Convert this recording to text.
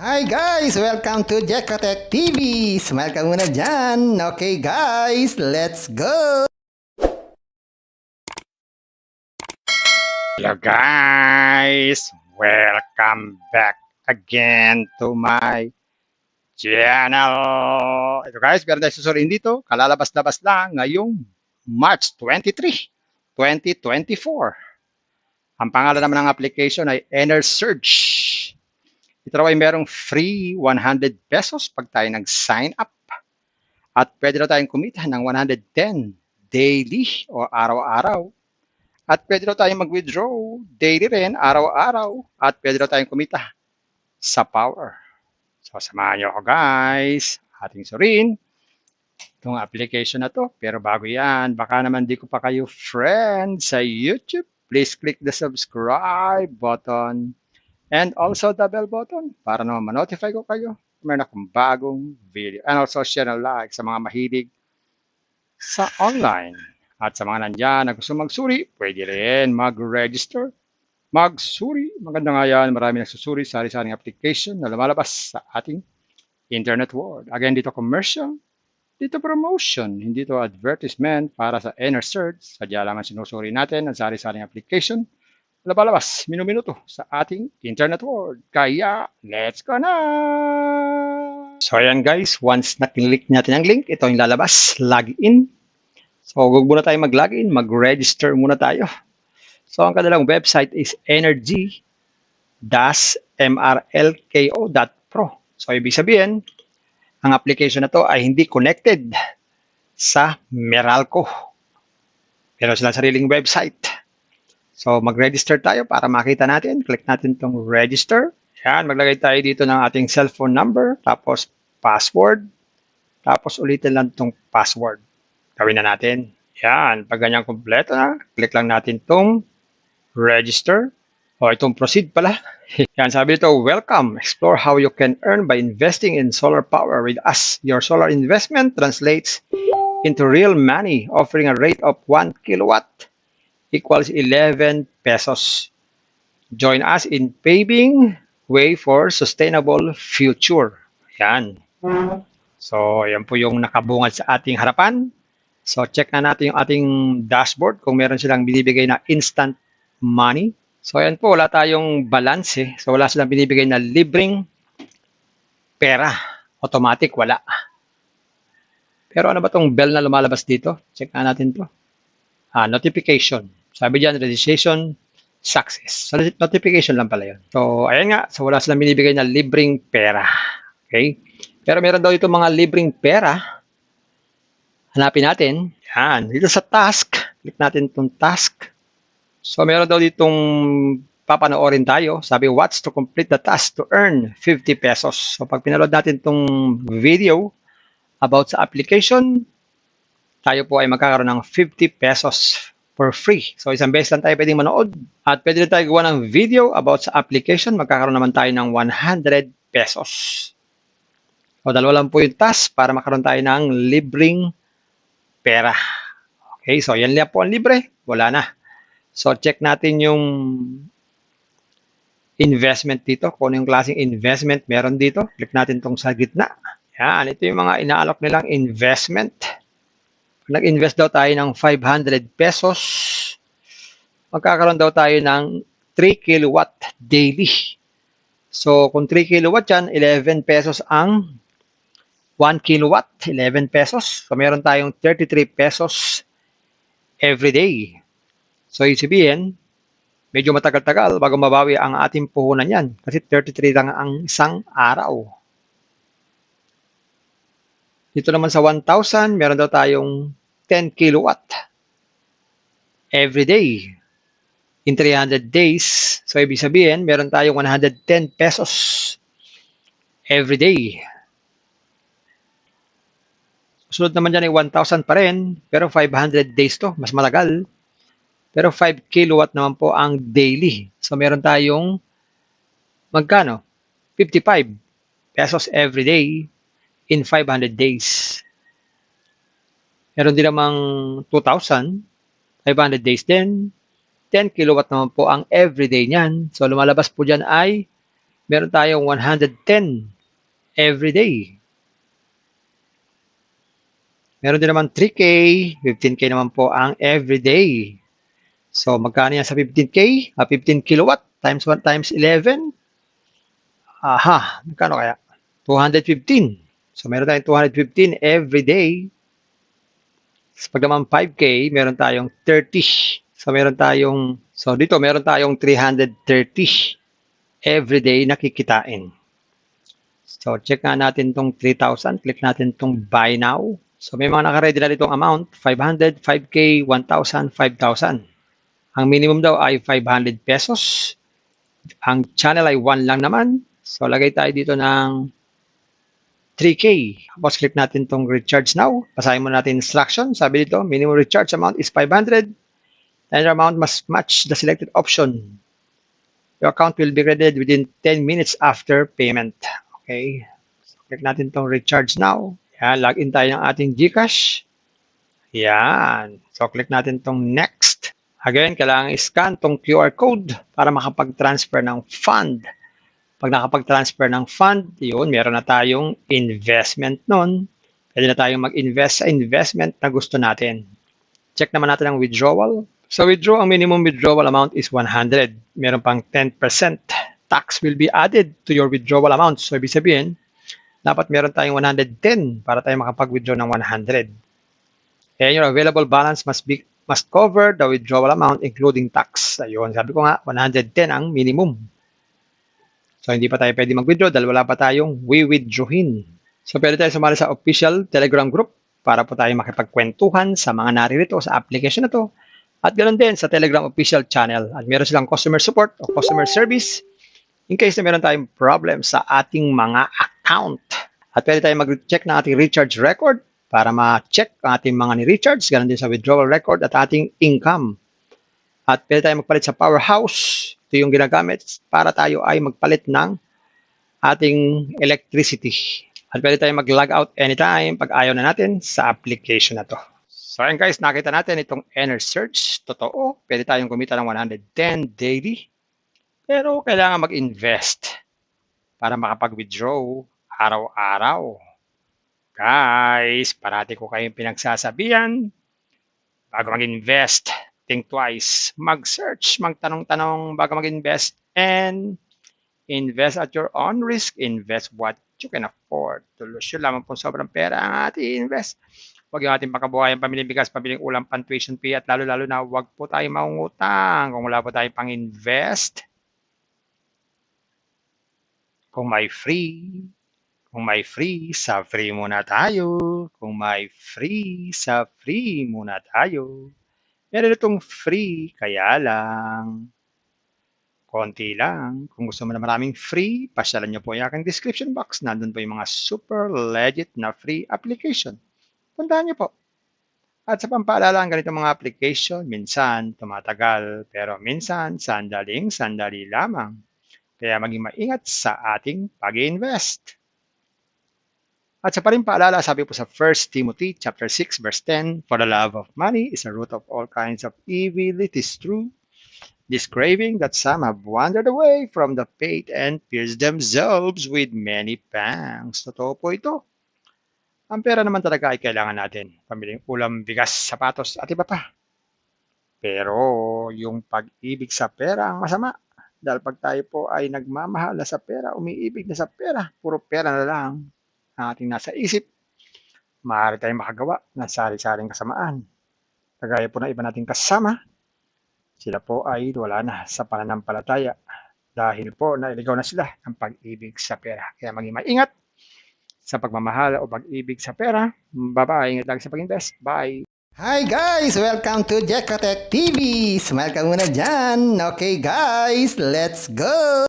Hi guys! Welcome to Jekotech TV! Smile ka muna dyan! Okay guys, let's go! Hello guys! Welcome back again to my channel! Ito guys, meron tayo susurin dito. Kalalabas-labas lang ngayong March 23, 2024. Ang pangalan naman ng application ay EnerSurge. Ito raw ay merong free 100 pesos pag tayo nag-sign up. At pwede na tayong kumita ng 110 daily o araw-araw. At pwede raw tayong mag-withdraw daily rin, araw-araw. At pwede raw tayong kumita sa power. So, samahan nyo ako guys. Ating surin itong application na to. Pero bago yan, baka naman di ko pa kayo friend sa YouTube. Please click the subscribe button and also the bell button para naman ma-notify ko kayo kung meron akong bagong video. And also share and like sa mga mahilig sa online. At sa mga nandyan na gusto magsuri, pwede rin mag-register, magsuri. Maganda nga yan, marami nagsusuri sa sari-saring application na lumalabas sa ating internet world. Again, dito commercial, dito promotion, hindi to advertisement para sa EnerSurge. Sadya lamang sinusuri natin ang sari-saring application na lumalabas minuminuto sa ating internet world. Kaya, let's go na! So ayan guys, once na-click natin ang link, ito yung lalabas, login. So, huwag muna tayo mag-login, mag-register muna tayo. So, ang kanilang website is energy-mrlko.pro. So, ibig sabihin, ang application na to ay hindi connected sa Meralco. Pero silang sariling website. So, mag-register tayo para makita natin. Click natin itong register. Yan, maglagay tayo dito ng ating cellphone number, tapos password, tapos ulitin lang itong password. Gawin na natin. Yan. Pag ganyan kompleto na, click lang natin itong register. O itong proceed pala. Yan. Sabi dito, welcome. Explore how you can earn by investing in solar power with us. Your solar investment translates into real money, offering a rate of 1 kilowatt equals 11 pesos. Join us in paving way for sustainable future. Yan. So, yan po yung nakabungad sa ating harapan. So, check na natin yung ating dashboard kung meron silang binibigay na instant money. So, ayan po, wala tayong balance eh. So, wala silang binibigay na libreng pera. Automatic, wala. Pero ano ba tong bell na lumalabas dito? Check na natin to. Notification. Sabi dyan, registration success. So, notification lang pala yun. So, ayan nga. So, wala silang binibigay na libreng pera. Okay? Pero meron daw dito mga libreng pera. Hanapin natin. Yan. Dito sa task, click natin itong task. So, meron daw ditong papanoorin tayo. Sabi, watch to complete the task to earn 50 pesos. So, pag pinaload natin itong video about sa application, tayo po ay magkakaroon ng 50 pesos for free. So, isang beses lang tayo pwedeng manood. At pwede rin tayo gawa ng video about sa application. Magkakaroon naman tayo ng 100 pesos. So, dalawa lang po yung task para makaroon tayo ng libreng pera. Okay, so yan lang po ang libre. Wala na. So, check natin yung investment dito. Kung ano yung klaseng investment meron dito. Click natin itong sa gitna. Yan, ito yung mga inaalok nilang investment. Nag-invest daw tayo ng 500 pesos. Magkakaroon daw tayo ng 3 kilowatt daily. So, kung 3 kilowatt yan, 11 pesos ang 1 kilowatt, 11 pesos. So, meron tayong 33 pesos every day. So, ibig sabihin, medyo matagal-tagal bago mabawi ang ating puhunan yan. Kasi 33 lang ang isang araw. Dito naman sa 1,000, meron daw tayong 10 kilowatt every day. In 300 days, so ibig sabihin, meron tayong 110 pesos every day. Sunod naman dyan ay 1,000 pa rin, pero 500 days to, mas matagal. Pero 5 kilowatt naman po ang daily. So meron tayong magkano? 55 pesos every day in 500 days. Meron din namang 2,000, 500 days din. 10 kilowatt naman po ang everyday niyan. So lumalabas po dyan ay meron tayong 110 every day. Meron din naman 3K, 15K naman po ang everyday. So, magkano yan sa 15K? 15 kilowatt times 1 times 11. Aha, magkano kaya? 215. So, meron tayong 215 everyday. So, pag naman 5K, meron tayong 30. So, dito meron tayong 330 everyday na kikitain. So, check nga natin tong 3,000. Click natin tong buy now. So, may mga nakaredy na ditong amount. 500, 5K, 1,000, 5,000. Ang minimum daw ay 500 pesos. Ang channel ay 1 lang naman. So, lagay tayo dito ng 3K. Tapos, click natin tong recharge now. Basahin mo natin instruction. Sabi dito, minimum recharge amount is 500. And your amount must match the selected option. Your account will be credited within 10 minutes after payment. Okay. So, click natin tong recharge now. Yan, login tayo ng ating GCash. Yan. So, click natin tong next. Again, kailangan i-scan tong QR code para makapag-transfer ng fund. Pag nakapag-transfer ng fund, yun, meron na tayong investment nun. Pwede na tayong mag-invest sa investment na gusto natin. Check naman natin ang withdrawal. So, ang minimum withdrawal amount is 100. Meron pang 10% tax will be added to your withdrawal amount. So, ibig sabihin, dapat meron tayong 110 para tayo makapag-withdraw ng 100. And your available balance must cover the withdrawal amount including tax. Ayun, sabi ko nga, 110 ang minimum. So, hindi pa tayo pwede mag-withdraw dahil wala pa tayong withdrawin. So, pwede tayo sumali sa official Telegram group para po tayo makipagkwentuhan sa mga naririto sa application na to. At ganoon din sa Telegram official channel. At meron silang customer support o customer service in case na meron tayong problem sa ating mga account. At pwede tayo mag-check ng ating recharge record para ma-check ang ating mga ni-recharge. Ganoon din sa withdrawal record at ating income. At pwede tayo magpalit sa powerhouse. Ito yung ginagamit para tayo ay magpalit ng ating electricity. At pwede tayo mag-log out anytime pag ayaw na natin sa application na to. So ayun guys, nakita natin itong Enersearch. Totoo, pwede tayong kumita ng 110 daily. Pero kailangan mag-invest para makapag-withdraw araw-araw. Guys, parati ko kayong pinagsasabihan, bago mag-invest, think twice. Mag-search, magtanong-tanong bago mag-invest, and invest at your own risk. Invest what you can afford. Tulusyon lamang po sobrang pera ang ating invest. Huwag yung ating pakabuhayan, pamiling bigas, pamiling ulam, pan-tuition fee, at lalo-lalo na huwag po tayo mangungutang kung wala po tayo pang-invest. Kung may free, sa free muna tayo. Kung may free, sa free muna tayo. Meron itong free, kaya lang, konti lang. Kung gusto mo na maraming free, pasyalan nyo po yung aking description box. Nandun po yung mga super legit na free application. Puntahan nyo po. At sa pampaalala, ang ganitong mga application, minsan tumatagal, pero minsan sandali lamang. Kaya maging maingat sa ating pag-invest. At sa pa rin paalala, sabi po sa 1 Timothy chapter 6 verse 10, for the love of money is the root of all kinds of evil. It is true. This craving that some have wandered away from the faith and pierced themselves with many pangs. Totoo po ito. Ang pera naman talaga ay kailangan natin. Pamiling ulam, bigas, sapatos, at iba pa. Pero yung pag-ibig sa pera ang masama. Dahil pag tayo po ay nagmamahal na sa pera, umiibig na sa pera, puro pera na lang ang ating nasa isip, maaari tayong makagawa ng sari-saring kasamaan. Kagaya po na iba nating kasama, sila po ay wala na sa pananampalataya dahil po nailigaw na sila ng pag-ibig sa pera. Kaya maging maingat sa pagmamahal o pag-ibig sa pera. Bye-bye. Ingat lang sa pag-invest. Bye. Hi guys! Welcome to Jekatech TV! Smile ka muna dyan! Okay guys, let's go!